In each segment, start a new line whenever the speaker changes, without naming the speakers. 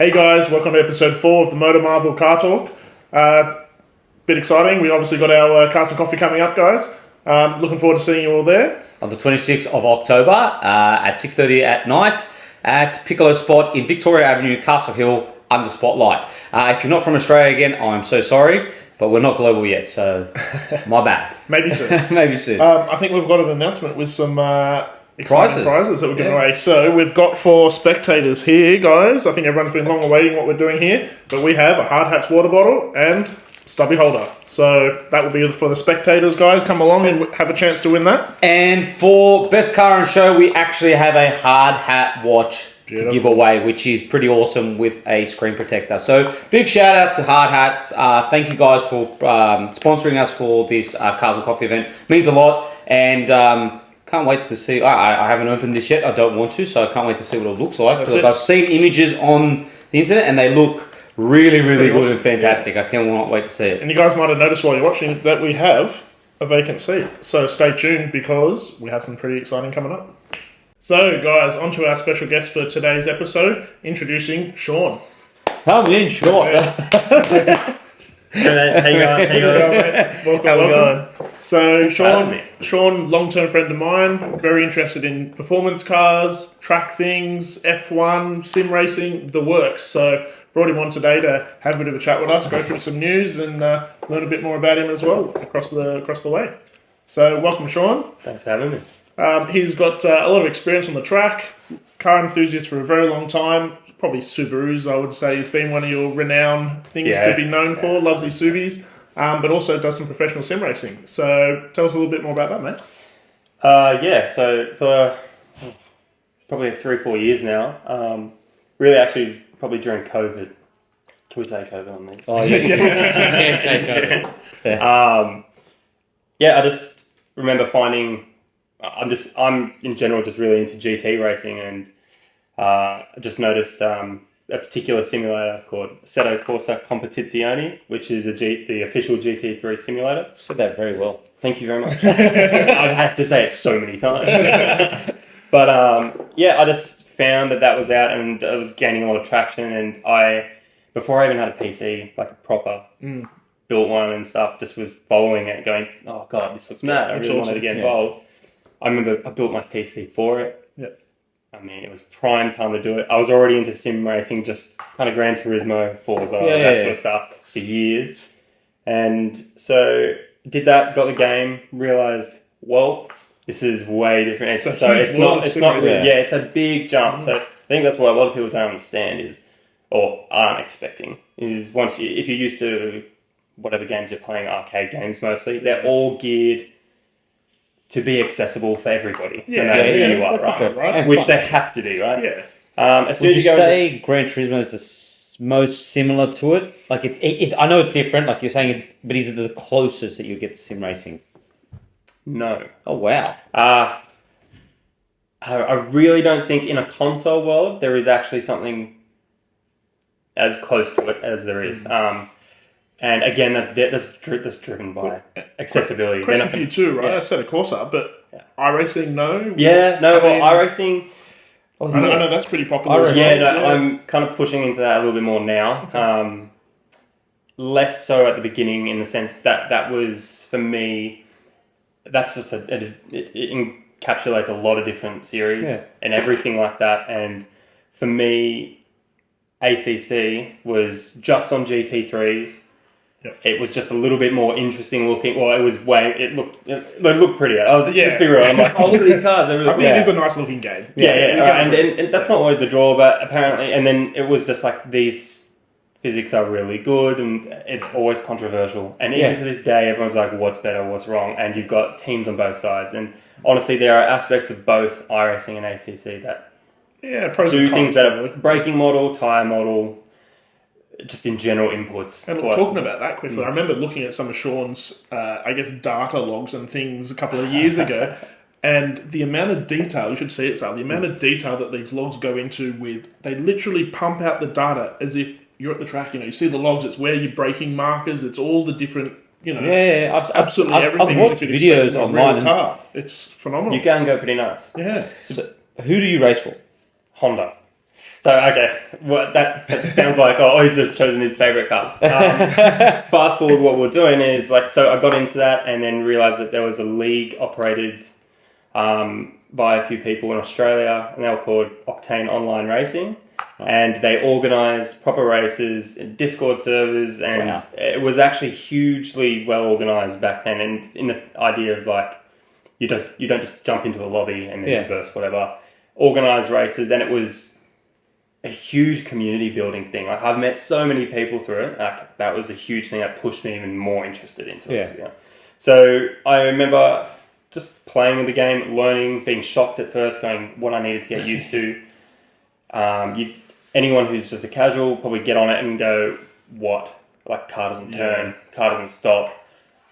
Hey guys, welcome to episode 4 of the MotorMarvel Car Talk. Bit exciting. We obviously got our Cars and Coffee coming up, guys. Looking forward to seeing you all there.
On the 26th of October at 6:30 at night at Piccolo Spot in Victoria Avenue, Castle Hill, under Spotlight. If you're not from Australia again, I'm so sorry, but we're not global yet, so my bad.
Maybe soon.
Maybe soon.
I think we've got an announcement with some exciting prizes that we're giving away. So we've got for spectators here, guys. I think everyone's been long awaiting what we're doing here, but we have a Hard Hats water bottle and stubby holder. So that will be for the spectators, guys. Come along and have a chance to win that.
And for Best Car and Show, we actually have a Hard Hat watch to give away, which is pretty awesome with a screen protector. So big shout out to Hard Hats. Thank you guys for sponsoring us for this Cars and Coffee event. Means a lot, and can't wait to see. I haven't opened this yet. I don't want to, so I can't wait to see what it looks like. Because I've seen images on the internet, and they look really good awesome. And fantastic. Yeah. I cannot wait to see it.
And you guys might have noticed while you're watching that we have a vacant seat. So stay tuned because we have some pretty exciting coming up. So guys, on to our special guest for today's episode, introducing Sean.
Come in, Sean.
How you going? Welcome. So Sean, long-term friend of mine, very interested in performance cars, track things, F1, sim racing, the works. So brought him on today to have a bit of a chat with us, go through some news, and learn a bit more about him as well across the way. So welcome, Sean.
Thanks for having me.
He's got a lot of experience on the track, car enthusiast for a very long time. Probably Subarus, I would say, has been one of your renowned things to be known for. Loves his Subis, but also does some professional sim racing. So tell us a little bit more about that, mate.
So for probably 3-4 years now, really actually probably during COVID. Can we say COVID on this?
Oh, yeah. You can't say COVID.
Yeah. I just remember finding... I'm in general just really into GT racing, and I just noticed a particular simulator called Assetto Corsa Competizione, which is the official GT3 simulator.
You said that very well.
Thank you very much. I've had to say it so many times. But I just found that was out, and it was gaining a lot of traction, and before I even had a PC, like a proper... built one and stuff, just was following it, going, oh god, this looks mad. I really wanted to get involved. I remember I built my PC for it.
Yeah.
I mean, it was prime time to do it. I was already into sim racing, just kind of Gran Turismo, Forza, sort of stuff for years. And so did that, got the game, realised, well, this is way different. It's a big jump. So I think that's what a lot of people don't understand or aren't expecting, is if you're used to whatever games you're playing, arcade games mostly, they're all geared to be accessible for everybody, no matter who you are, right? Which they have to be, right?
Yeah.
As soon
Would
as
you
go
say Gran Turismo is the most similar to it? Like it I know it's different, like you're saying, but is it the closest that you get to sim racing?
No.
Oh wow.
I really don't think in a console world there is actually something as close to it as there is. And again, that's driven by accessibility.
Question for you too, right? I said of course, but iRacing, no?
Yeah, no, iRacing...
I know that's pretty popular.
I'm kind of pushing into that a little bit more now. Less so at the beginning, in the sense that was, for me, that's just it encapsulates a lot of different series and everything like that. And for me, ACC was just on GT3s.
Yep.
It was just a little bit more interesting looking. Well, it looked prettier. Let's be real. I'm like, oh, look at these cars. They're really
I think it is a nice looking game.
And that's not always the draw, but apparently, and then it was just like, these physics are really good, and it's always controversial. And even to this day, everyone's like, what's better, what's wrong? And you've got teams on both sides. And honestly, there are aspects of both iRacing and ACC that do things better. Braking model, tyre model, just in general inputs.
And talking about that quickly, I remember looking at some of Sean's, data logs and things a couple of years ago, and the amount of detail, you should see it, Sal, the amount of detail that these logs go into they literally pump out the data as if you're at the track, you see the logs, it's where you're braking markers, it's all the different, absolutely everything.
I've watched videos online.
It's phenomenal.
You can go pretty nuts.
Yeah.
So who do you race for?
Honda. So, okay, that sounds like, he's just chosen his favourite car. Fast forward, what we're doing is, so I got into that and then realised that there was a league operated by a few people in Australia, and they were called Octane Online Racing. And they organised proper races, Discord servers, and it was actually hugely well organised back then. And in the idea of you don't just jump into a lobby and then reverse whatever. Organised races, and it was a huge community building thing. I've met so many people through it. That was a huge thing that pushed me even more interested into it. Yeah. So I remember just playing with the game, learning, being shocked at first, going what I needed to get used to. Anyone who's just a casual probably get on it and go, what? Car doesn't turn, car doesn't stop.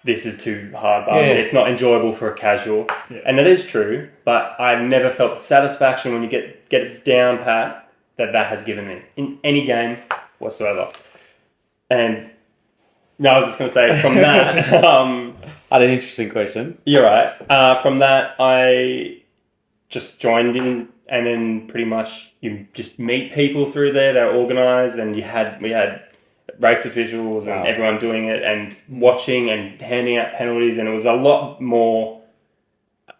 This is too hard. It's not enjoyable for a casual. Yeah. And it is true, but I've never felt the satisfaction when you get it down pat that has given me in any game whatsoever. And I was just going to say from that...
I had an interesting question.
You're right. From that, I just joined in, and then pretty much you just meet people through there. They're organised, and we had race officials and everyone doing it and watching and handing out penalties, and it was a lot more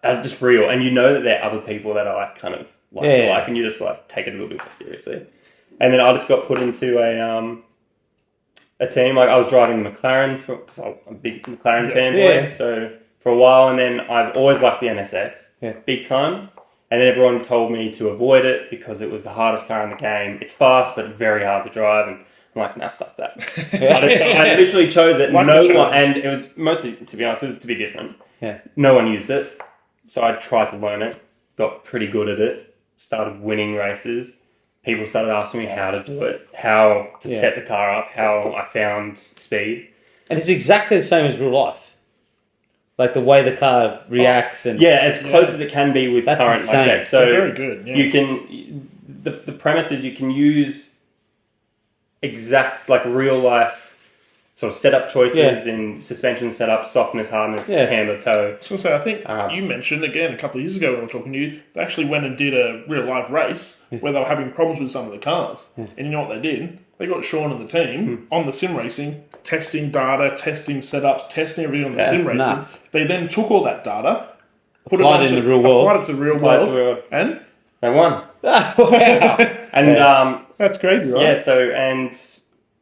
just real. And you know that there are other people that are kind of and you just take it a little bit more seriously. And then I just got put into a team. I was driving the McLaren because I'm a big McLaren fanboy. So for a while, and then I've always liked the NSX, big time. And then everyone told me to avoid it because it was the hardest car in the game. It's fast, but very hard to drive. And I'm like, nah, stuff that. I literally chose it. And it was mostly, to be honest, it was to be different.
Yeah.
No one used it. So I tried to learn it, got pretty good at it, started winning races. People started asking me how to do it, how to set the car up, how I found speed.
And it's exactly the same as real life. The way the car reacts.
As close as it can be with current objects. So
very good. Yeah.
You can, the premise is you can use exact, real life sort of setup choices in suspension setup, softness, hardness, camber, toe.
I was going to say, I think you mentioned, again, a couple of years ago when we were talking to you, they actually went and did a real-life race where they were having problems with some of the cars. And you know what they did? They got Sean and the team on the sim racing, testing data, testing setups, testing everything on the sim racing.
Nuts.
They then took all that data,
applied it in the real world.
Applied it to the real world. And?
They won.
Wow.
And
that's crazy, right?
Yeah, so, and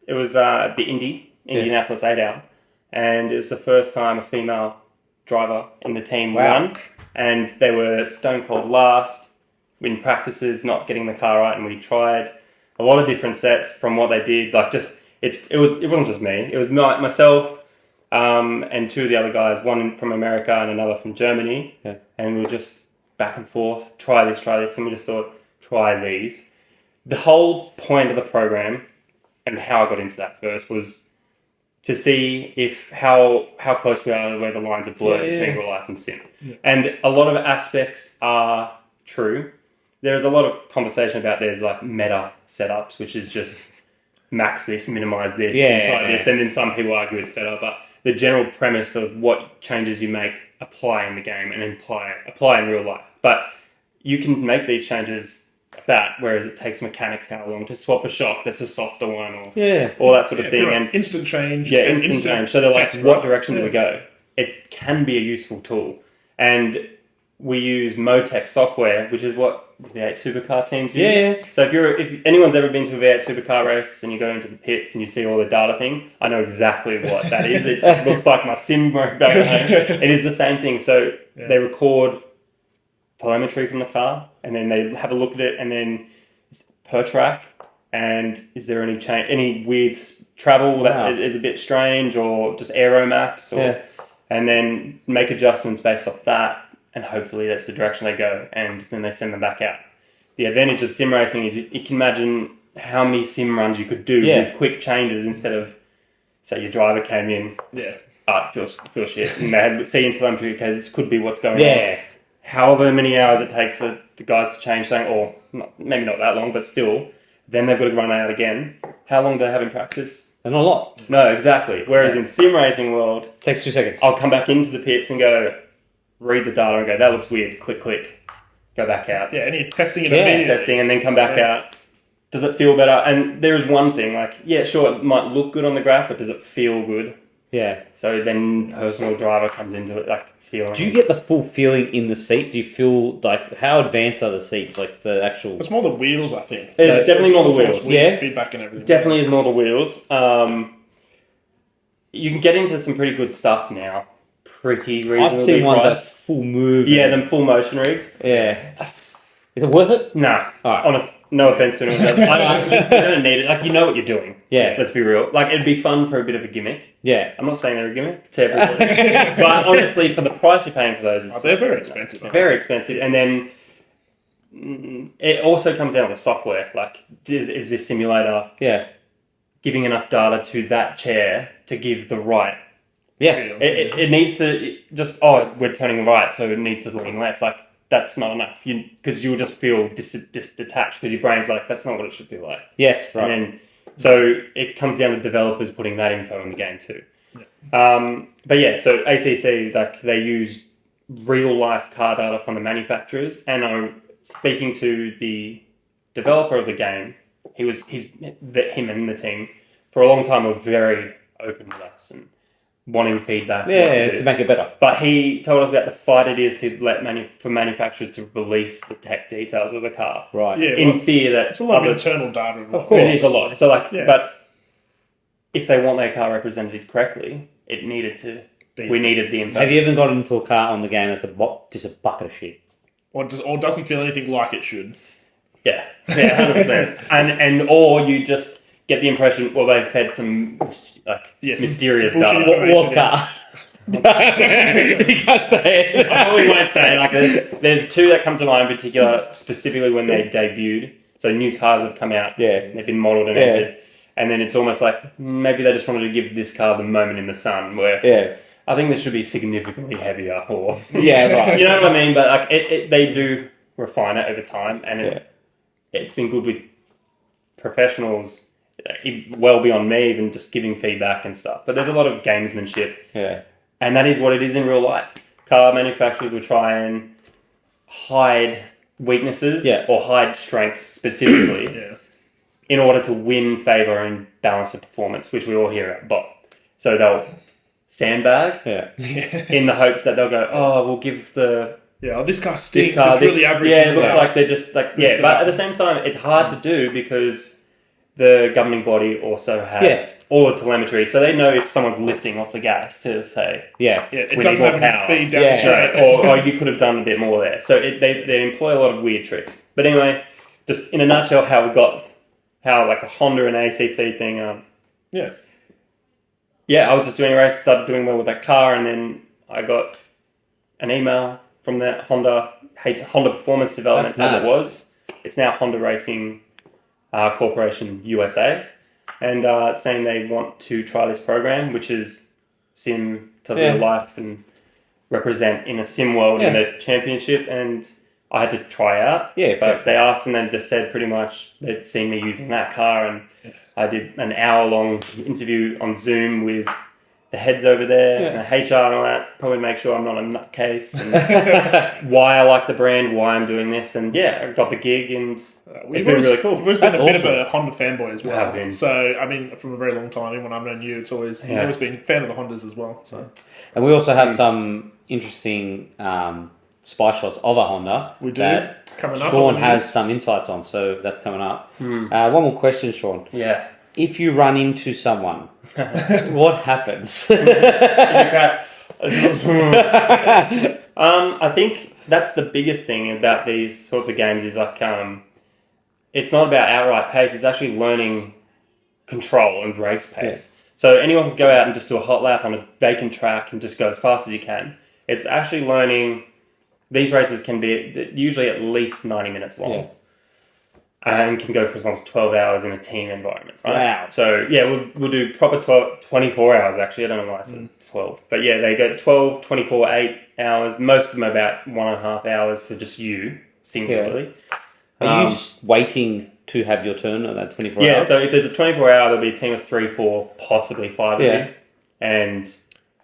it was the Indianapolis 8-hour, and it was the first time a female driver in the team won, and they were stone cold last in practices, not getting the car right, and we tried a lot of different sets from what they did. It wasn't just me; it was myself and two of the other guys, one from America and another from Germany, and we were just back and forth, try this, and we just thought, try these. The whole point of the program and how I got into that first was to see how close we are to where the lines are blurred between real life and sim. Yeah. And a lot of aspects are true. There's a lot of conversation about there's meta setups, which is just max this, minimize this, and try this. And then some people argue it's better. But the general premise of what changes you make, apply in the game and then apply in real life. But you can make these changes that, whereas it takes mechanics how long to swap a shock that's a softer one or all that sort of thing. And
instant change.
Yeah, instant change. So they're what direction do we go? It can be a useful tool. And we use Motec software, which is what the V8 supercar teams use.
Yeah.
So if anyone's ever been to a V8 supercar race and you go into the pits and you see all the data thing, I know exactly what that is. It just looks like my sim back at home. It is the same thing. So they record telemetry from the car, and then they have a look at it, and then per track, and is there any change, any weird travel that is a bit strange, or just aero maps, and then make adjustments based off that, and hopefully that's the direction they go, and then they send them back out. The advantage of sim racing is you can imagine how many sim runs you could do with quick changes instead of, say, your driver came in, feels shit, and they had to see into telemetry, okay, this could be what's going on. However many hours it takes the guys to change something, or maybe not that long, but still, then they've got to run out again. How long do they have in practice?
And not a lot.
No, exactly. Whereas in sim racing world,
it takes 2 seconds.
I'll come back into the pits and go, read the data and go, that looks weird, click, go back out.
Yeah, and you're testing it immediately.
Testing and then come back out. does it feel better? And there is one thing, like, yeah, sure, it might look good on the graph, but does it feel good?
Yeah.
So then personal driver comes into it, like, feeling.
Do you get the full feeling in the seat? Do you feel like how advanced are the seats? Like the actual.
It's more the wheels, I think.
It's definitely more the wheels.
Yeah.
Feedback and everything.
Definitely is more the wheels. You can get into some pretty good stuff now. Pretty reasonably
I've seen ones
priced.
that full move.
Yeah, them full motion rigs.
Yeah. Is it worth it?
Nah.
Alright.
Honest, no offense to anyone. You don't need it. Like, you know what you're doing.
Yeah.
Let's be real. Like, it'd be fun for a bit of a gimmick.
Yeah.
I'm not saying they're a gimmick to everybody. But honestly, for the price you're paying for those, it's
they're very expensive.
very expensive. And then it also comes down to the software. Like, is this simulator giving enough data to that chair to give the right?
Yeah.
It needs to we're turning right, so it needs to lean left. Like, that's not enough. Because you'll just feel detached because your brain's like, that's not what it should feel like.
Yes, right.
And then, so it comes down to developers putting that info in the game too. Yeah. But yeah, so ACC, like, they use real life car data from the manufacturers, and I'm speaking to the developer of the game. Him and the team for a long time were very open with us and wanting feedback.
To make it better.
But he told us about the fight it is to for manufacturers to release the tech details of the car.
Right.
Yeah.
In fear that
it's a lot of internal data.
Of course.
It is a lot. So but if they want their car represented correctly, we needed the info.
Have you ever gotten into a car on the game that's just a bucket of shit?
Or doesn't feel anything like it should?
Yeah, 100%. Or you just get the impression, well, they've fed some mysterious data.
What car? You can't say it.
I probably won't say it. Like, there's two that come to mind in particular, specifically when they debuted. So new cars have come out.
Yeah.
They've been modelled and entered. And then it's almost like maybe they just wanted to give this car the moment in the sun where I think this should be significantly heavier. Or
right.
You know what I mean? But like they do refine it over time, and it's been good with professionals well beyond me, even just giving feedback and stuff. But there's a lot of gamesmanship.
Yeah.
And that is what it is in real life. Car manufacturers will try and hide weaknesses or hide strengths specifically in order to win favour and balance the performance, which we all hear at BOP. So they'll sandbag in the hopes that they'll go, we'll give the...
this car stinks. It's really average.
Yeah, it looks like they're just like... Yeah, but at the same time, it's hard to do because the governing body also has all the telemetry, so they know if someone's lifting off the gas to say,
it doesn't have any speed down the straight.
or you could have done a bit more there. So they employ a lot of weird tricks. But anyway, just in a nutshell, how like the Honda and ACC thing. I was just doing a race, started doing well with that car, and then I got an email from that Honda Performance Development, as it was. It's now Honda Racing Corporation USA, and saying they want to try this program, which is sim to real life and represent in a sim world in the championship. And I had to try out. But they asked, and they just said pretty much they'd seen me using that car, and I did an hour-long interview on Zoom with the heads over there and the HR and all that. Probably make sure I'm not a nutcase, and why I like the brand, why I'm doing this, and I got the gig, and it's been really cool.
We've been a bit of a Honda fanboy as well.
Have been.
So I mean, from a very long time, even when I've known you, he's always been a fan of the Hondas as well. So,
and we also have some interesting spy shots of a Honda.
We do.
That
coming up.
Sean has some insights on, so that's coming up. One more question, Sean.
Yeah.
If you run into someone, what happens?
I think that's the biggest thing about these sorts of games is like it's not about outright pace, it's actually learning control and race pace. So anyone can go out and just do a hot lap on a vacant track and just go as fast as you can. It's actually learning. These races can be usually at least 90 minutes long. And can go for as long as 12 hours in a team environment. Right?
Wow.
So, we'll do proper 24 hours, actually. I don't know why I said 12. But, they go 12, 24, 8 hours. Most of them are about 1.5 hours for just you, singularly.
Are you waiting to have your turn on that 24 hours?
Yeah, so if there's a 24 hour, there'll be a team of 3, 4, possibly 5 of you. And...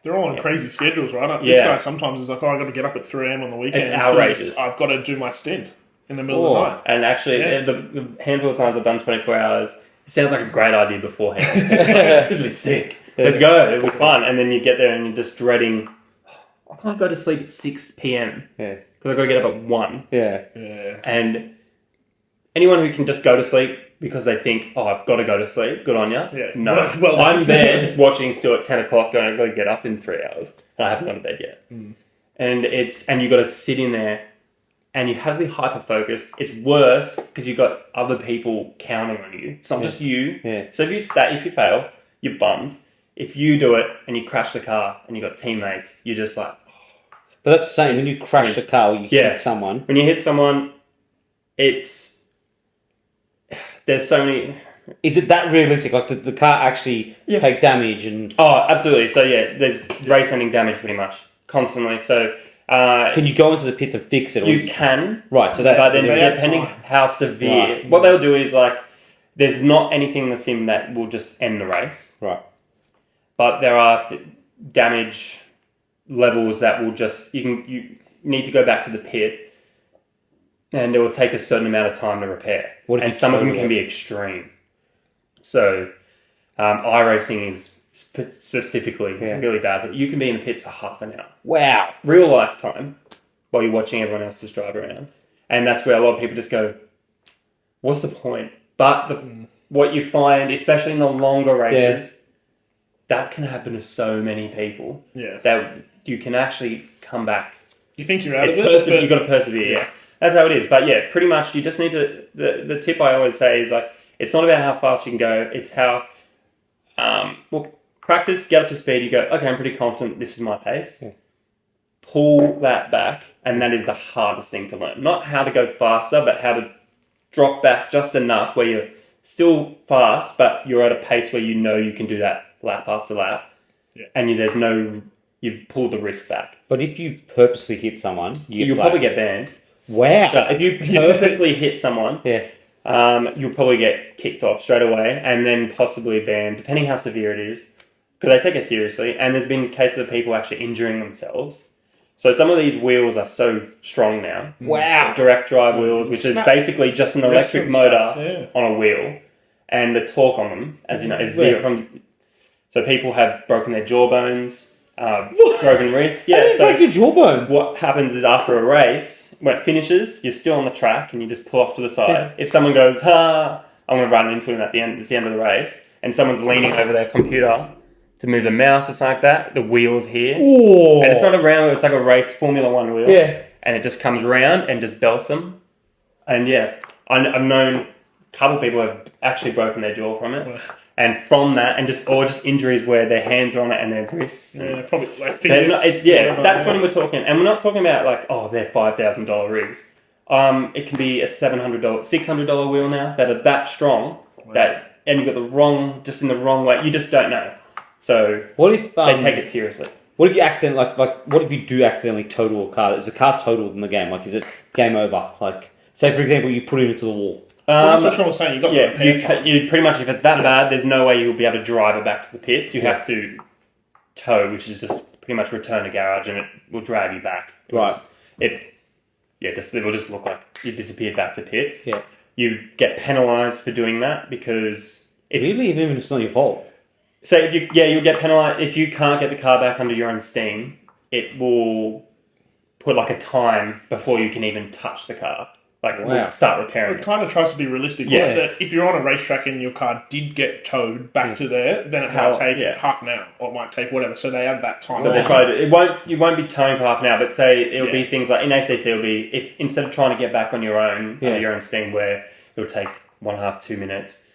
they're all on crazy schedules, right? This guy sometimes is like, I got to get up at 3 a.m. on the weekend.
It's outrageous.
I've got to do my stint. in the middle of the night.
And actually, the handful of times I've done 24 hours, it sounds like a great idea beforehand. This would be sick. Let's go. It'll be fun. And then you get there and you're just dreading, I can't go to sleep at 6 p.m.
Yeah.
Because I've got to get up at 1.
Yeah.
And anyone who can just go to sleep because they think, oh, I've got to go to sleep, good on you.
Yeah.
No.
Well,
I'm there just watching still at 10 o'clock going, I've got to get up in 3 hours. And I haven't gone to bed yet. And you've got to sit in there and you have to be hyper-focused. It's worse because you've got other people counting on you. It's not just you.
Yeah.
So if you fail, you're bummed. If you do it and you crash the car and you've got teammates, you're just like...
But that's the same. When you crash the car or you hit someone...
When you hit someone, it's... There's so many...
Is it that realistic? Like, did the car actually take damage? And
Oh, absolutely. So, there's race-ending damage pretty much. Constantly. So...
can you go into the pits and fix it? Or
you can.
Right, so that...
But then depending how severe... What they'll do is, like... There's not anything in the sim that will just end the race.
Right.
But there are damage levels that will just... You need to go back to the pit and it will take a certain amount of time to repair. And some of them can be extreme. So, iRacing is specifically really bad. But you can be in the pits for half an hour.
Wow.
Real life time while you're watching everyone else just drive around. And that's where a lot of people just go, what's the point? But what you find, especially in the longer races, that can happen to so many people.
Yeah.
That you can actually come back.
You think you're out of it?
You've got to persevere, yeah. That's how it is. But pretty much you just need to... The tip I always say is like, it's not about how fast you can go, it's how... practice, get up to speed, you go, okay, I'm pretty confident this is my pace.
Yeah.
Pull that back, and that is the hardest thing to learn. Not how to go faster, but how to drop back just enough where you're still fast, but you're at a pace where you know you can do that lap after lap. Yeah. And you've pulled the risk back.
But if you purposely hit someone,
you'll probably get banned.
Wow.
So if you purposely hit someone, you'll probably get kicked off straight away and then possibly banned, depending how severe it is, because they take it seriously. And there's been cases of people actually injuring themselves. So some of these wheels are so strong now.
Wow.
Direct drive wheels, which is basically just an electric motor on a wheel. And the torque on them, as you know, is zero. So people have broken their jawbones, broken wrists.
How do you break your jawbone?
What happens is after a race, when it finishes, you're still on the track and you just pull off to the side. If someone goes, I'm going to run into him at the end, it's the end of the race, and someone's leaning over their computer to move the mouse or something like that, the wheel's here.
Ooh.
And it's not a round wheel, it's like a race Formula 1 wheel.
Yeah.
And it just comes round and just belts them. And I've known a couple of people have actually broken their jaw from it. And from that, and just injuries where their hands are on it and their wrists.
Yeah, probably like fingers.
That's when we're talking. And we're not talking about like, they're $5,000 rigs. It can be a $700, $600 wheel now that are that strong and you've got in the wrong way. You just don't know. So
what if
they take it seriously?
What if you what if you do accidentally total a car? Is a car totaled in the game? Like, is it game over? Like, say for example, you put it into the wall.
That's what Sean was saying.
You pretty much, if it's that bad, there's no way you'll be able to drive it back to the pits. You have to tow, which is just pretty much return to garage, and it will drag you back. It will just look like you disappeared back to pits.
Yeah.
You get penalised for doing that because
even if it's not your fault.
So you'll get penalised if you can't get the car back under your own steam. It will put like a time before you can even touch the car. We'll start repairing
it. Kind of tries to be realistic.
Yeah.
Like that if you're on a racetrack and your car did get towed back to there, then it might take half an hour, or it might take whatever. So they have that time.
So they try to. You won't be towing for half an hour, but say it'll be things like in ACC. It'll be if instead of trying to get back on your own under your own steam, where it'll take 1.5 2 minutes,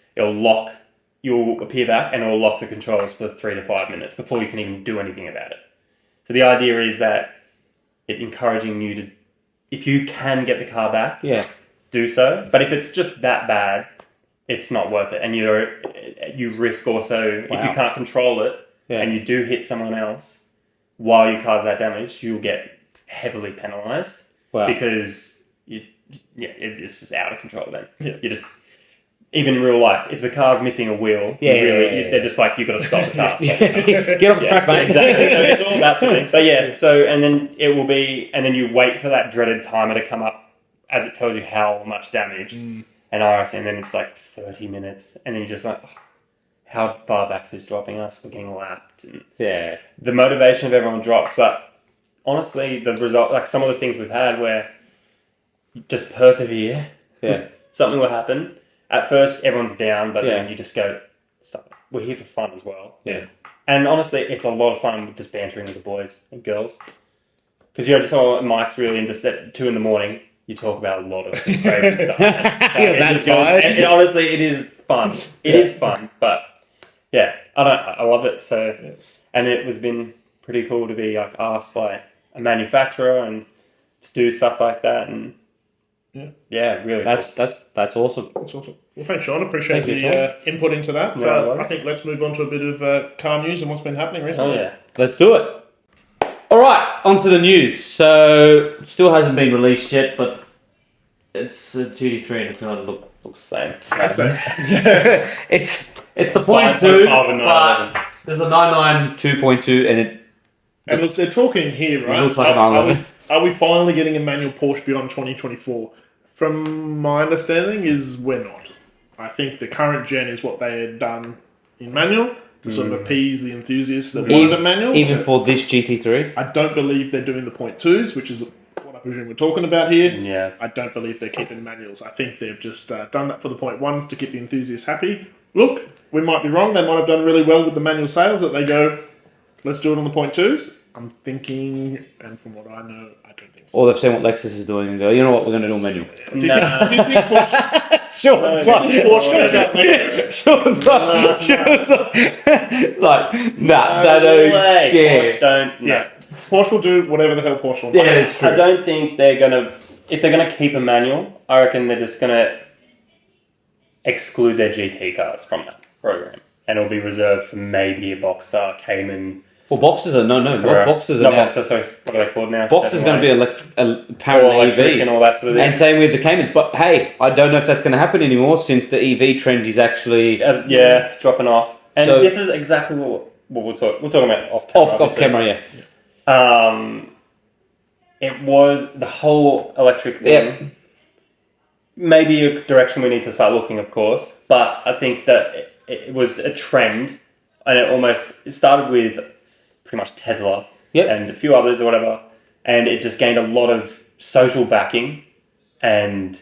you'll appear back and it'll lock the controls for 3 to 5 minutes before you can even do anything about it. So the idea is that it's encouraging you to. If you can get the car back, do so. But if it's just that bad, it's not worth it. And you risk also, if you can't control it and you do hit someone else while your car's that damaged, you'll get heavily penalised because it's just out of control then. Yeah. You just... Even in real life, if the car's missing a wheel, they're just like, you've got to stop the car.
Get off the track, mate.
Exactly. So it's all that sort of thing. But and then it will be, and then you wait for that dreaded timer to come up as it tells you how much damage, and RS, and then it's like 30 minutes, and then you're just like, how far back is this dropping us? We're getting lapped. And the motivation of everyone drops, but honestly, the result, like some of the things we've had where you just persevere, something will happen. At first, everyone's down, but then you just go, we're here for fun as well.
Yeah.
And honestly, it's a lot of fun just bantering with the boys and girls. Because just saw Mike's really into 2 a.m, you talk about a lot of some crazy stuff. And honestly, it is fun. It is fun, but yeah, I love it. So, and it was been pretty cool to be like asked by a manufacturer and to do stuff like that, and really,
that's awesome.
That's awesome. Well, thanks, Sean. Appreciate the input into that. I think let's move on to a bit of car news and what's been happening recently.
Oh yeah,
let's do it. All right, on to the news. So, it still hasn't been released yet, but it's a GT3 and it's going to look the same. It's the 0.2, but there's a 992 2.2,
and look, they're talking here, right?
It looks like an 911.
Are we finally getting a manual Porsche beyond 2024? From my understanding, is we're not. I think the current gen is what they had done in manual to sort of appease the enthusiasts that wanted a manual.
Even for this GT3?
I don't believe they're doing the 0.2s, which is what I presume we're talking about here.
Yeah.
I don't believe they're keeping manuals. I think they've just done that for the 0.1s to keep the enthusiasts happy. Look, we might be wrong. They might have done really well with the manual sales that they go, let's do it on the 0.2s. I'm thinking, and from what I know, I don't think so.
Or they've seen what Lexus is doing and go, you know what, we're going to do a manual.
Do you think Porsche...
Sure, it's fine. Sure, it's fine. Like, they don't care.
Porsche don't. No.
Yeah. Porsche will do whatever the hell Porsche wants.
Yeah, it's true.
I don't think they're going to... If they're going to keep a manual, I reckon they're just going to exclude their GT cars from that program. And it'll be reserved for maybe a Boxster, Cayman...
Well, Boxers are... No. What Boxers are now...
Boxster, sorry. What are they called now?
Boxers going to be apparently
electric
EVs.
and all that sort of thing.
And same with the Caymans. But hey, I don't know if that's going to happen anymore since the EV trend is actually...
dropping off. And so, this is exactly what we're talking about off camera. It was the whole electric thing.
Yep.
Maybe a direction we need to start looking, of course. But I think that it was a trend, and it started with pretty much Tesla and a few others or whatever, and it just gained a lot of social backing, and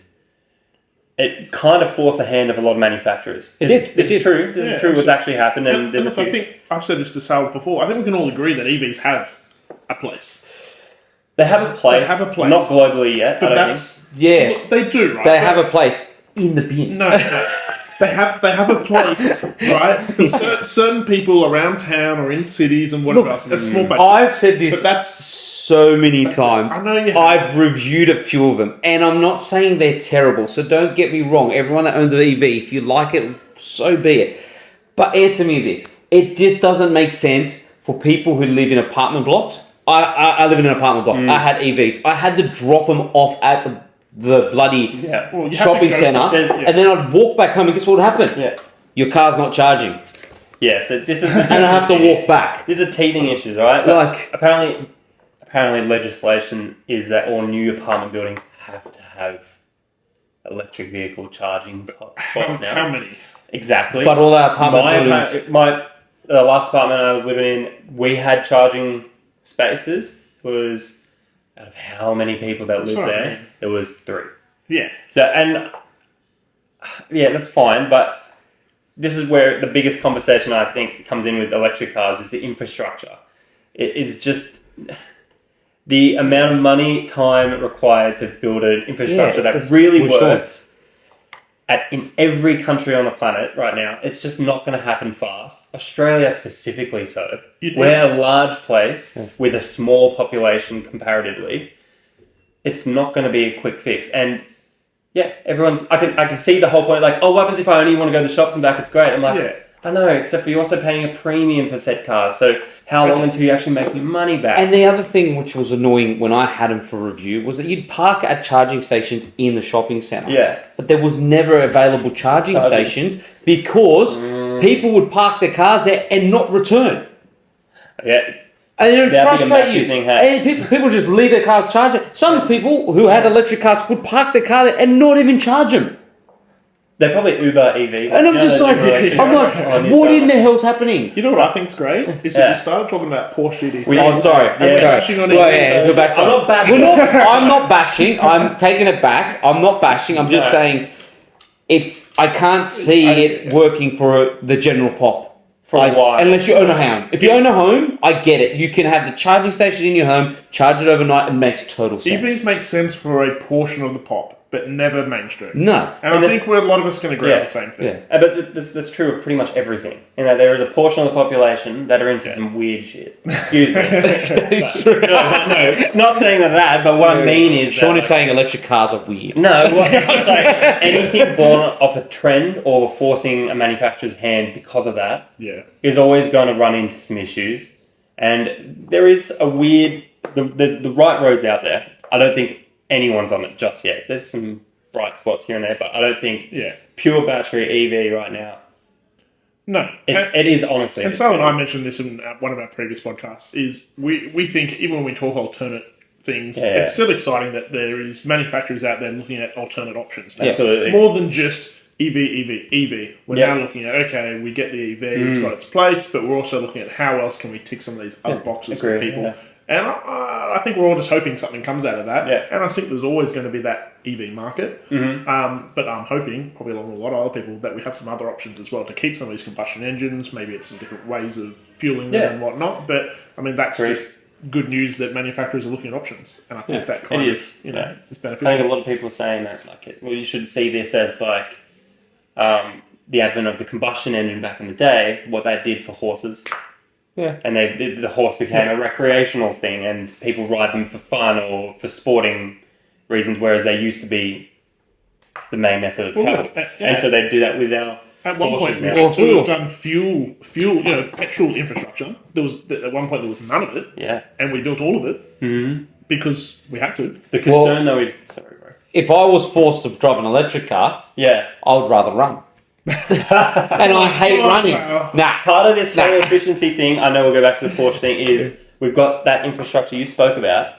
it kind of forced the hand of a lot of manufacturers. This is true. This is true. What's actually happened, and there's
I think I've said this to Sal before. I think we can all agree that EVs have a place.
They have a place. Not globally yet.
But they do, right?
They have a place in the bin.
No. They have a place, right? For certain people around town or in cities and whatever else. A small place.
I've said this so many times.
I know you have.
I've reviewed a few of them, and I'm not saying they're terrible. So don't get me wrong. Everyone that owns an EV, if you like it, so be it. But answer me this: it just doesn't make sense for people who live in apartment blocks. I live in an apartment block. I had EVs. I had to drop them off at the bloody shopping centre, and then I'd walk back home, and guess what would happen?
Yeah.
Your car's not charging.
Yeah, so this is...
and I have to walk back.
These are teething issues, right? Like, apparently legislation is that all new apartment buildings have to have electric vehicle charging spots now.
How many?
Exactly.
But all our apartment buildings...
The last apartment I was living in, we had charging spaces. It was... Out of how many people that lived there, there was 3.
Yeah.
So, and that's fine, but this is where the biggest conversation I think comes in with electric cars is the infrastructure. It is just the amount of money, time required to build an infrastructure that really works in every country on the planet right now. It's just not going to happen fast. Australia specifically so. We're a large place with a small population comparatively. It's not going to be a quick fix. And everyone's... I can see the whole point, like, what happens if I only want to go to the shops and back? It's great. I'm like, I know, except for you're also paying a premium for said cars. So how long until you actually make your money back?
And the other thing which was annoying when I had them for review was that you'd park at charging stations in the shopping centre.
Yeah.
But there was never available charging stations because people would park their cars there and not return.
Yeah.
And it would frustrate you.
Thing, hey?
And people just leave their cars charging. Some people who had electric cars would park their car there and not even charge them.
They're probably Uber EV.
And I'm just like, what in the hell's happening?
You know what I think's great? Is that we started talking about Porsche GT3.
Bashing on EVs. I'm not bashing. I'm not bashing. I'm taking it back. I'm not bashing. I'm just saying I can't see it working for the general pop. For a while. Unless you own a home. If you own a home, I get it. You can have the charging station in your home, charge it overnight, and makes total sense.
EVs make sense for a portion of the pop, but never mainstream.
No.
And I think a lot of us can agree on the same thing.
Yeah. But that's true of pretty much everything. In that there is a portion of the population that are into some weird shit. Excuse me.
That is true.
No, not saying that, but what I mean is...
Sean is saying electric cars are weird.
No, it's just like anything born off a trend or forcing a manufacturer's hand because of that is always going to run into some issues. And there is a weird... There's the right roads out there. I don't think anyone's on it just yet. There's some bright spots here and there, but I don't think pure battery EV right now.
No.
It is honestly.
And Sal and I mentioned this in one of our previous podcasts, is we think, even when we talk alternate things, it's still exciting that there is manufacturers out there looking at alternate options.
Absolutely.
More than just EV. We're now looking at, okay, we get the EV, it's got its place, but we're also looking at how else can we tick some of these other boxes for people. Yeah. And I think we're all just hoping something comes out of that. Yeah. And I think there's always going to be that EV market. Mm-hmm. But I'm hoping, probably along with a lot of other people, that we have some other options as well to keep some of these combustion engines. Maybe it's some different ways of fueling them and whatnot. But, I mean, that's just good news that manufacturers are looking at options. And I think that kind of is beneficial.
I think a lot of people are saying that, you should see this as like the advent of the combustion engine back in the day, what that did for horses. Yeah. And the horse became a recreational thing, and people ride them for fun or for sporting reasons, whereas they used to be the main method of travel. And so they do that with our
at one point, we've done fuel, petrol infrastructure. There was at one point there was none of it, and we built all of it because we had to.
The concern though is, sorry, bro.
If I was forced to drive an electric car, I would rather run. And I hate running.
Part of this whole efficiency thing, I know we'll go back to the Porsche thing, is we've got that infrastructure you spoke about.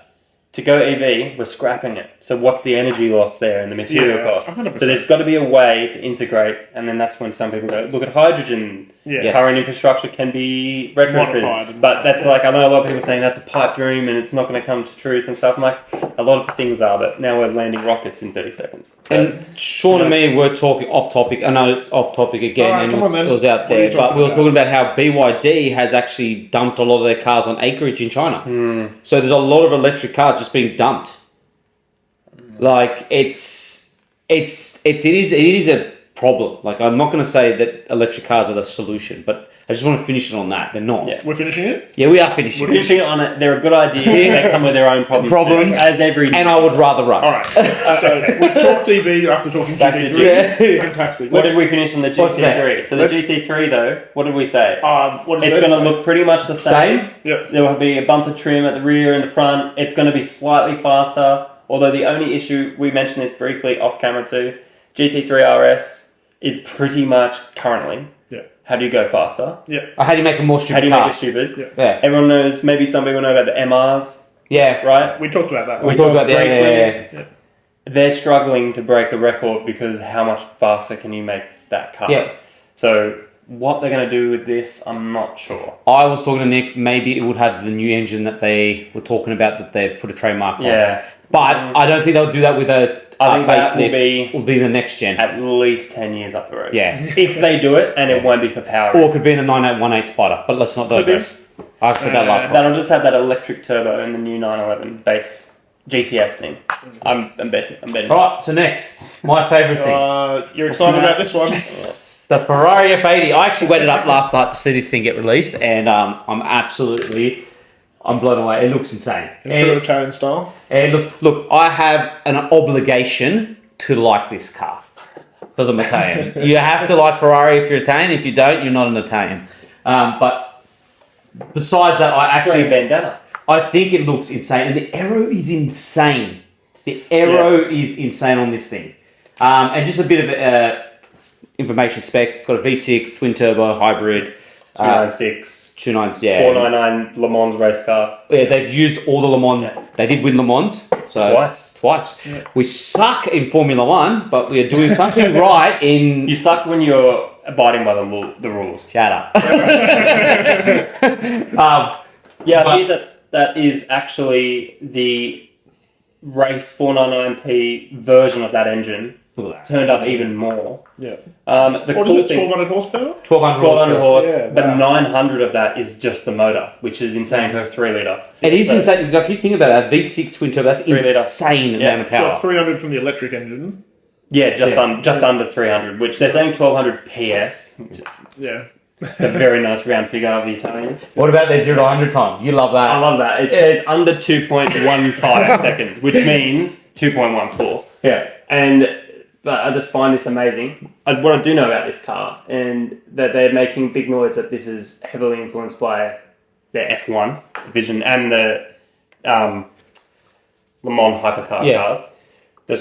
To go EV, we're scrapping it. So what's the energy loss there and the material cost? 100%. So there's got to be a way to integrate, and then that's when some people go, look at hydrogen. Current infrastructure can be retrofitted. But that's like, I know a lot of people are saying that's a pipe dream and it's not going to come to truth and stuff. I'm like, a lot of things are, but now we're landing rockets in 30 seconds. So,
and Sean and me were talking off topic. I know it's off topic again, and it was out there, but we were talking about how BYD has actually dumped a lot of their cars on acreage in China. So there's a lot of electric cars just being dumped. Like it is a problem. Like, I'm not going to say that electric cars are the solution, but I just want to finish it on that. They're not.
Yeah. We're finishing it?
Yeah, we are finishing
it. We're finishing it on it. They're a good idea. They come with their own problems. As every...
And I would rather run.
All right. So we talked EV after talking GT3. Fantastic.
What did we finish on the GT3? So the GT3, though, what did we say? It's going to look pretty much the same.
Yep.
There will be a bumper trim at the rear and the front. It's going to be slightly faster. Although the only issue, we mentioned this briefly off camera too, GT3 RS is pretty much currently... How do you go faster?
Yeah. Or how do you make a more stupid
How do you
car?
make it stupid? Yeah. Everyone knows, maybe some people know about the MRs.
Yeah.
Right?
We talked about that.
We talked about that. Yeah.
They're struggling to break the record because how much faster can you make that car?
Yeah.
So what they're going to do with this, I'm not sure.
I was talking to Nick, maybe it would have the new engine that they were talking about that they've put a trademark on.
Yeah.
But I don't think they'll do that with a facelift. Will be the next gen.
At least 10 years up the road.
Yeah.
If they do it, and it won't be for power.
Or it could be in a 9818 Spider, but let's not digress. I said that last one.
That'll just have that electric turbo in the new 911 base GTS thing. I'm betting.
Alright, so next, my favourite thing.
You're excited about this one?
The Ferrari F80. I actually waited up last night to see this thing get released, and I'm blown away. It looks insane.
In true Italian style.
And look, I have an obligation to like this car because I'm Italian. You have to like Ferrari if you're Italian. If you don't, you're not an Italian. But besides that, I think it looks insane, and the aero is insane. The aero is insane on this thing. And just a bit of information specs. It's got a V6 twin turbo hybrid.
296.
296, yeah.
499 Le Mans race car.
Yeah, they've used all the Le Mans. Yeah. They did win Le Mans. So Twice. Yeah. We suck in Formula One, but we are doing something right in...
You suck when you're abiding by the rules.
Shut up.
Yeah, I hear that is actually the race 499p version of that engine. Turned up even more.
Yeah.
What
cool is it, 1200 horsepower?
1200 horse,
yeah,
but 900 of that is just the motor, which is insane for a 3 litre.
It is insane. Like, you think about it, a V6 twin turbo, that's insane amount of power.
So 300 from the electric engine.
Yeah, just under 300, which they're saying 1200 PS.
Yeah.
It's a very nice round figure of the Italians.
What about their 0 to 100 time? You love that.
I love that. It says under 2.15 seconds, which means 2.14.
Yeah.
But I just find this amazing. What I do know about this car, and that they're making big noise that this is heavily influenced by their F1 division and the Le Mans hypercar cars.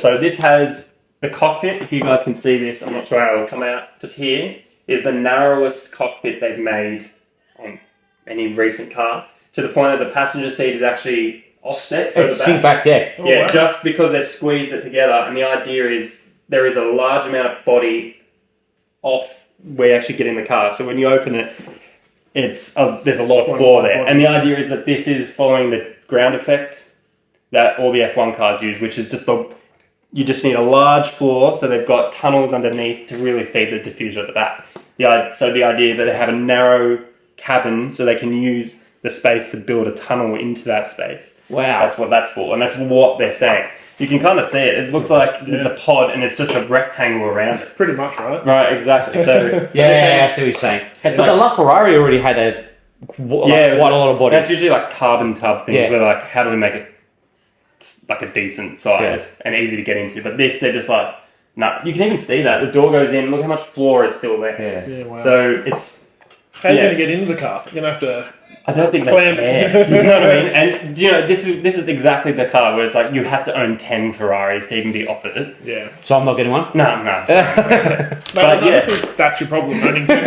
So this has the cockpit. If you guys can see this, I'm not sure how it will come out. Just here is the narrowest cockpit they've made on any recent car, to the point that the passenger seat is actually offset further
it's sink back, yeah.
Yeah, wow. Just because they squeezed it together, and the idea is there is a large amount of body off where you actually get in the car. So when you open it, there's a lot of floor there. And the idea is that this is following the ground effect that all the F1 cars use, which is you just need a large floor, so they've got tunnels underneath to really feed the diffuser at the back. So the idea that they have a narrow cabin so they can use the space to build a tunnel into that space.
Wow.
That's what that's for, and that's what they're saying. You can kind of see it. It looks like it's a pod, and it's just a rectangle around it.
Pretty much, right?
Right, exactly. So
I see what you're saying. But the LaFerrari already had quite a lot of body.
That's usually like carbon tub things where like, how do we make it like a decent size and easy to get into? But this, they're just like, nah. You can even see that. The door goes in. Look how much floor is still there.
Yeah, wow.
So it's...
How are you going to get into the car? You're going to have to...
I don't think they care. You know what I mean? And this is exactly the car where it's like you have to own 10 Ferraris to even be offered it.
Yeah.
So I'm not getting one?
No. But
I think that's your problem, owning 10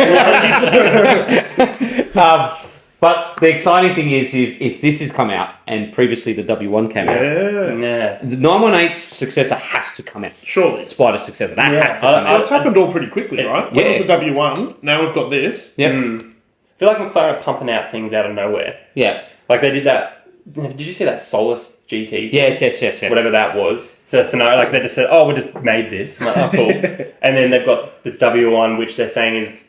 Ferraris.
But the exciting thing is, if this has come out, and previously the W1 came out, the 918's successor has to come out.
Surely.
Spider's successor. That has to come out.
It's happened all pretty quickly, right? When was the W1? Now we've got this.
Yep.
I feel like McLaren are pumping out things out of nowhere.
Yeah.
Like they did that. Did you see that Solus GT?
Yes.
Whatever that was. So that's like they just said, we just made this. I'm like, oh, cool. And then they've got the W1, which they're saying is...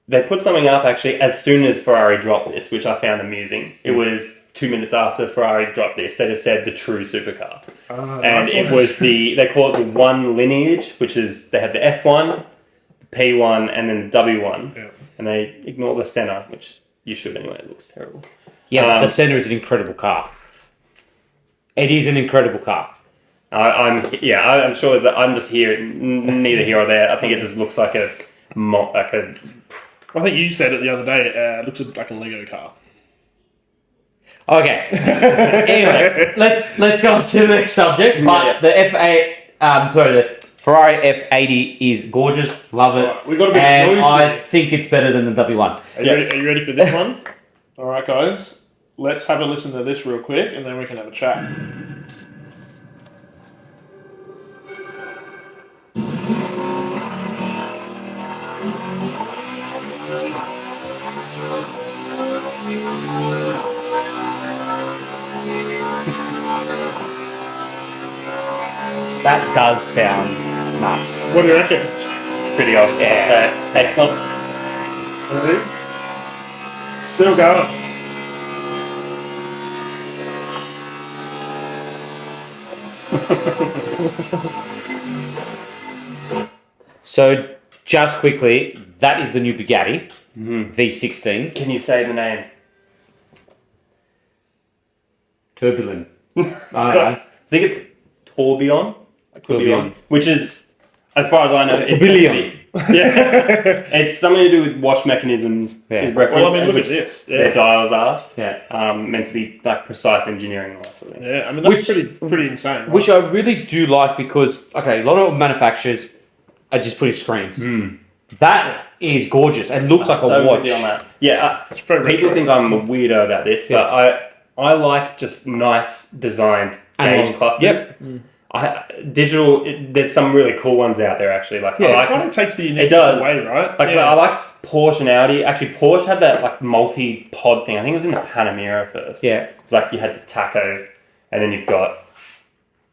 They put something up actually as soon as Ferrari dropped this, which I found amusing. It was 2 minutes after Ferrari dropped this. They just said the true supercar. And it was they call it the one lineage, which is they had the F1, the P1, and then the W1. Yeah. And they ignore the Senna, which you should anyway. It looks terrible.
Yeah, but the Senna is an incredible car. It is an incredible car.
I'm sure there's I'm just here, neither here or there. I think it just looks like a.
I think you said it the other day. It looks like a Lego car.
Okay. Anyway, let's go on to the next subject. But the the Ferrari F80 is gorgeous. Love it.
Right, we've got a bit
and
of noise.
I think it's better than the W1.
Are you ready for this one? All right, guys. Let's have a listen to this real quick, and then we can have a chat.
That does sound nuts.
What do you reckon?
It's pretty odd.
Yeah.
So it's not...
Ready? Still going.
So, just quickly, that is the new Bugatti V16.
Can you say the name?
Tourbillon. I don't know.
I think it's Tourbillon.
Tourbillon.
Which is, as far as I know,
Tourbillon.
It's something to do with watch mechanisms.
Yeah.
Well, I mean, look at this.
Their dials are.
Yeah.
Meant to be like precise engineering and all that sort of thing.
Yeah, I mean, that's pretty insane. Right?
Which I really do like because, a lot of manufacturers are just putting screens. That is gorgeous. It looks like a watch.
With you on that. Yeah,
pretty
people think I'm a weirdo about this, but I like just nice designed gauge clusters. Digital. There's some really cool ones out there actually. Like
it kind of takes the uniqueness away, right?
Like I liked Porsche and Audi. Actually, Porsche had that like multi-pod thing. I think it was in the Panamera first.
Yeah,
it's like you had the tacho, and then you've got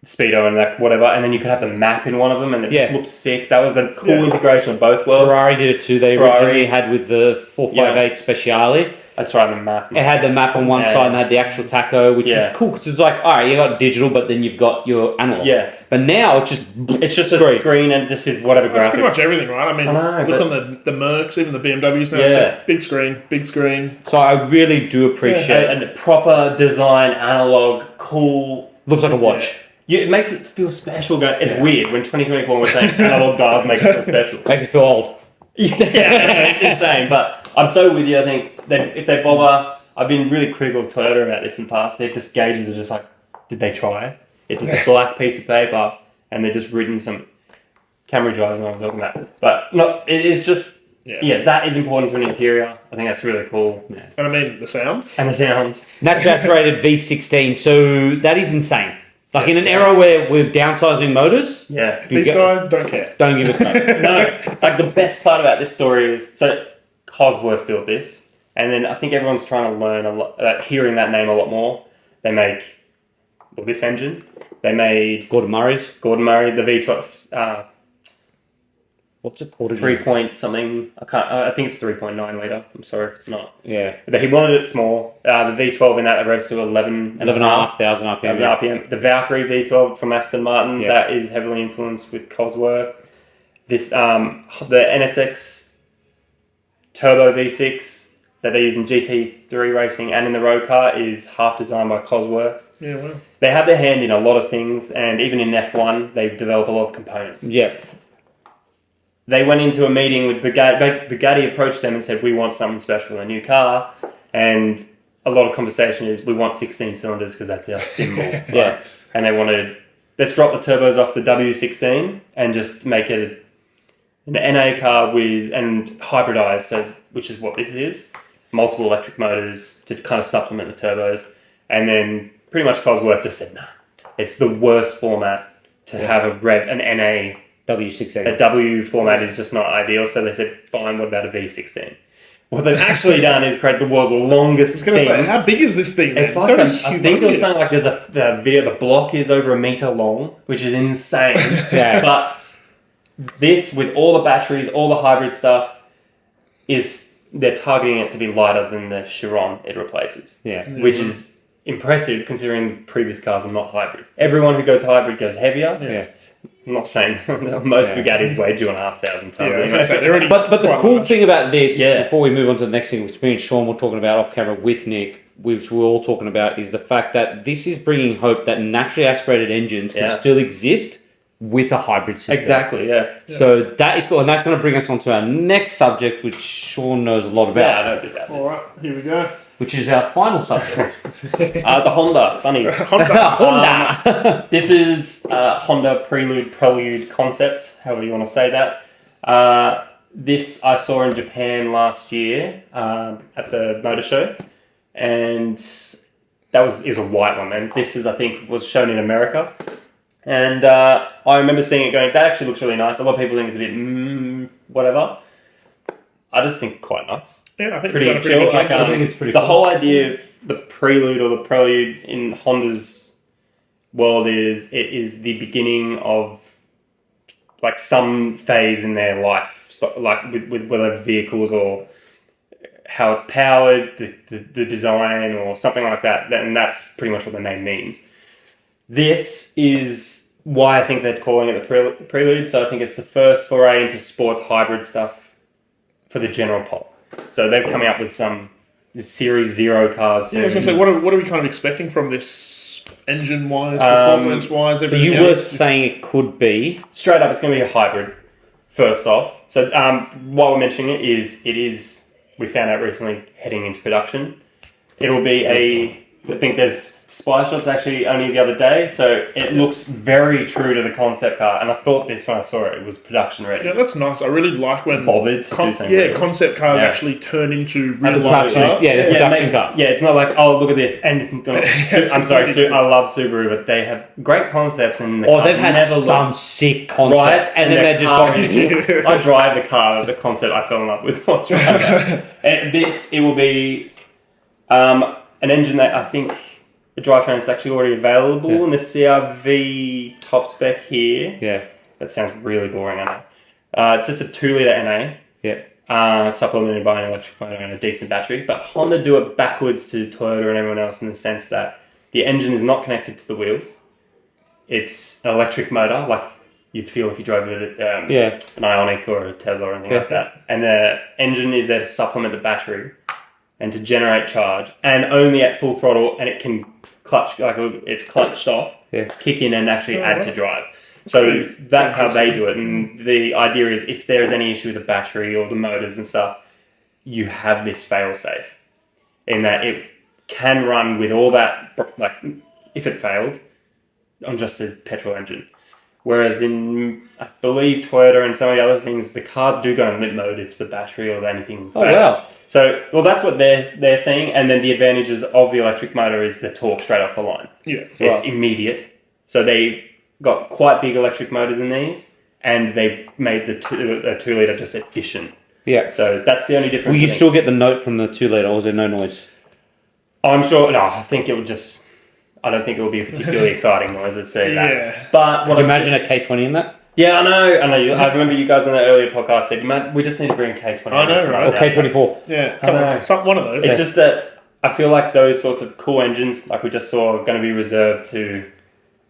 Speedo and like whatever, and then you could have the map in one of them, and it just looked sick. That was a cool integration of both worlds.
Ferrari did it too. They originally had with the 458 Speciale.
That's right, the map.
It had the map on one side and had the actual tacho, which was cool because it's like, all right, you got digital, but then you've got your analog.
Yeah.
But now it's just
a screen and just is whatever graphics.
It's pretty much everything, right? I mean, look on the Mercs, even the BMWs now. It's just big screen.
So I really do appreciate
and the proper design, analog, cool.
Looks like a watch.
Yeah, it makes it feel special. It's weird when 2024 we're saying analog dials make it feel special.
Makes it feel old.
It's insane. But I'm so with you. I think if they bother, I've been really critical of Toyota about this in the past. Their just gauges are just like, did they try? It's just a black piece of paper, and they're just written some Camry drivers. And I'm talking about, but no, it is just that is important to an interior. I think that's really cool. Yeah.
And I mean the sound
Naturally aspirated V16. So that is insane. Like in an era where we're downsizing motors,
these guys don't care.
Don't give a crap.
No, like the best part about this story is so Cosworth built this, and then I think everyone's trying to learn a lot, hearing that name a lot more. They make this engine. They made
Gordon Murray,
the V12.
What's it called?
3 point something. I think it's 3.9 litre. I'm sorry if it's not.
Yeah.
But he wanted it small. The V12 in that revs to
11,500
RPM. The Valkyrie V12 from Aston Martin, that is heavily influenced with Cosworth. This the NSX Turbo V6 that they use in GT3 racing and in the road car is half designed by Cosworth.
Yeah, wow.
They have their hand in a lot of things, and even in F1, they develop a lot of components.
Yeah.
They went into a meeting with Bugatti. Bugatti approached them and said, we want something special in a new car. And a lot of conversation is, we want 16 cylinders because that's our symbol.
Yeah.
And they wanted, let's drop the turbos off the W16 and just make it an NA car and hybridize, which is what this is. Multiple electric motors to kind of supplement the turbos. And then pretty much Cosworth just said, nah, it's the worst format to have an NA
W16.
A W format is just not ideal, so they said, fine, what about a V16? What they've actually done is create the world's longest thing. I was going to
say, how big is this thing?
It's like, I think it was something like there's a video, the block is over 1 meter long, which is insane. But this, with all the batteries, all the hybrid stuff, they're targeting it to be lighter than the Chiron it replaces. Which is impressive considering previous cars are not hybrid. Everyone who goes hybrid goes heavier. I'm not saying most Bugattis weigh 2,500 tons.
But the cool thing about this, before we move on to the next thing, which me and Sean were talking about off camera with Nick, which we're all talking about, is the fact that this is bringing hope that naturally aspirated engines can still exist with a hybrid system.
Exactly,
So that is cool, and that's going to bring us on to our next subject, which Sean knows a lot about.
Yeah, I know about this.
All right, here we go.
Which is our final subject.
The Honda. Funny.
Honda.
This is Honda Prelude concept, however you want to say that. This I saw in Japan last year at the motor show, and that is a white one. And this is, I think, was shown in America. And I remember seeing it going, that actually looks really nice. A lot of people think it's a bit whatever. I just think quite nice.
Yeah, I think
pretty
it's
chill.
pretty
I think it's pretty
the
cool.
whole idea of the Prelude or the Prelude in Honda's world is it is the beginning of like some phase in their life, like with whether vehicles or how it's powered, the design or something like that. And that's pretty much what the name means. This is why I think they're calling it the Prelude. So I think it's the first foray into sports hybrid stuff for the general pop. So they're coming up with some Series 0 cars.
Yeah, I was going to say, what are we kind of expecting from this engine-wise, performance-wise?
So you were saying it could be...
Straight up, it's going to be a hybrid, first off. So why we're mentioning it is, we found out recently, heading into production. It'll be I think there's spy shots actually only the other day, so it looks very true to the concept car. And I thought this when I saw it, it was production ready.
Yeah, that's nice. I really like when
bothered to do something.
Yeah, concept cars actually turn into real life.
The production car.
Yeah, it's not like, oh, look at this, and it's not. I'm sorry, I love Subaru, but they have great concepts, and
they've had some sick concepts, and then they're just gone.
I drive the car, the concept I fell in love with was right. And it will be an engine that I think the drivetrain is actually already available in the CRV top spec here.
Yeah.
That sounds really boring, I know. It's just a 2-litre NA.
Yeah.
Supplemented by an electric motor and a decent battery. But Honda do it backwards to Toyota and everyone else in the sense that the engine is not connected to the wheels. It's an electric motor, like you'd feel if you drove an Ioniq or a Tesla or anything like that. And the engine is there to supplement the battery and to generate charge, and only at full throttle, and it can clutch, like it's clutched off, kick in and actually add to drive. So that's how they do it. And the idea is if there is any issue with the battery or the motors and stuff, you have this fail-safe in that it can run with all that, like if it failed, on just a petrol engine. Whereas in, I believe, Toyota and some of the other things, the cars do go in limp mode if the battery or anything fails.
Oh, wow.
So, well, that's what they're seeing. And then the advantages of the electric motor is the torque straight off the line.
Yeah.
It's immediate. So they got quite big electric motors in these, and they've made the 2-litre just efficient.
Yeah.
So that's the only difference.
Will you still get the note from the 2-litre, or is there no noise?
I'm sure, no, I think it would just... I don't think it will be a particularly exciting noise, let's say that. But
could you imagine a K20 in that?
Yeah, I know. I remember you guys on the earlier podcast said, "Man, we just need to bring a K20."
I know, right?
Or K24.
Yeah, come on. One of those.
It's just that I feel like those sorts of cool engines, like we just saw, are going to be reserved to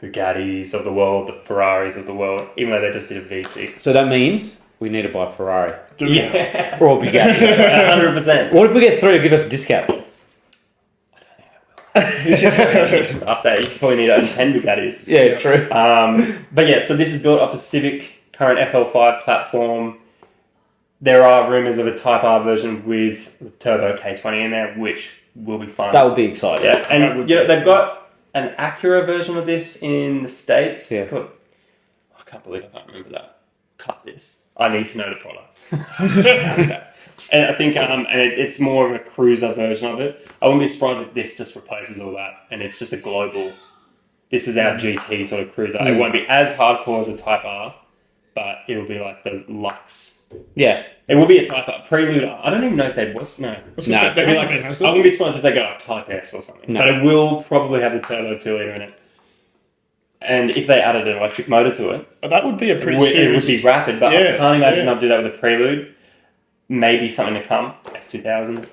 Bugattis of the world, the Ferraris of the world, even though they just did a V6.
So that means we need to buy a Ferrari.
Yeah.
Or a Bugatti.
100%.
What if we get 3 or give us a discount?
Stuff that you probably need to own 10 Bugattis.
Yeah, true.
But yeah, so this is built up the Civic current FL5 platform. There are rumours of a Type R version with the turbo K20 in there, which will be fun.
That would be exciting.
Yeah, and they've got an Acura version of this in the States.
Yeah.
I can't believe I can't remember that. Cut this. I need to know the product. And I think it's more of a cruiser version of it. I wouldn't be surprised if this just replaces all that and it's just a global... This is our GT sort of cruiser. It won't be as hardcore as a Type R, but it'll be like the Lux.
Yeah.
It will be a Type R. Prelude. I don't even know if they'd... No.
I wouldn't
be surprised if they got a Type S or something.
No.
But it will probably have the turbo 2-litre in it. And if they added an electric motor to it...
That would be a pretty
It
serious...
would be rapid, but I can't imagine I'd do that with a Prelude. Maybe something to come, S2000,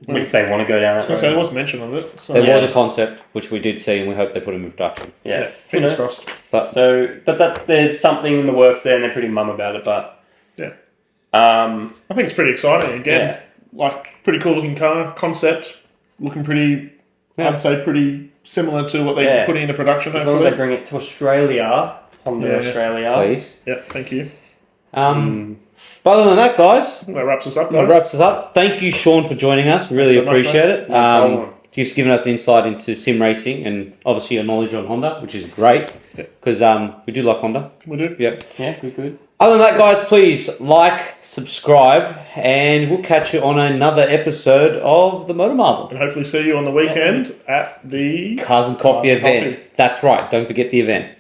if they want to go down that road.
So there was mention of it. So.
There was a concept, which we did see, and we hope they put him in production.
Yeah,
fingers crossed.
But there's something in the works there, and they're pretty mum about it. But
yeah,
I
think it's pretty exciting. Again, like pretty cool looking car concept, looking pretty. Yeah. I'd say pretty similar to what they put into production.
As long as they bring it to Australia, Honda Australia,
please.
Yeah, thank you.
But other than that, guys,
that wraps us up.
Thank you, Sean, for joining us. Really appreciate it. Just giving us insight into sim racing and obviously your knowledge on Honda, which is great because we do like Honda.
We do.
Yep.
Yeah, good.
Other than that, guys, please like, subscribe, and we'll catch you on another episode of the MotorMarvel.
And hopefully see you on the weekend at the
Cars and Coffee event. That's right. Don't forget the event.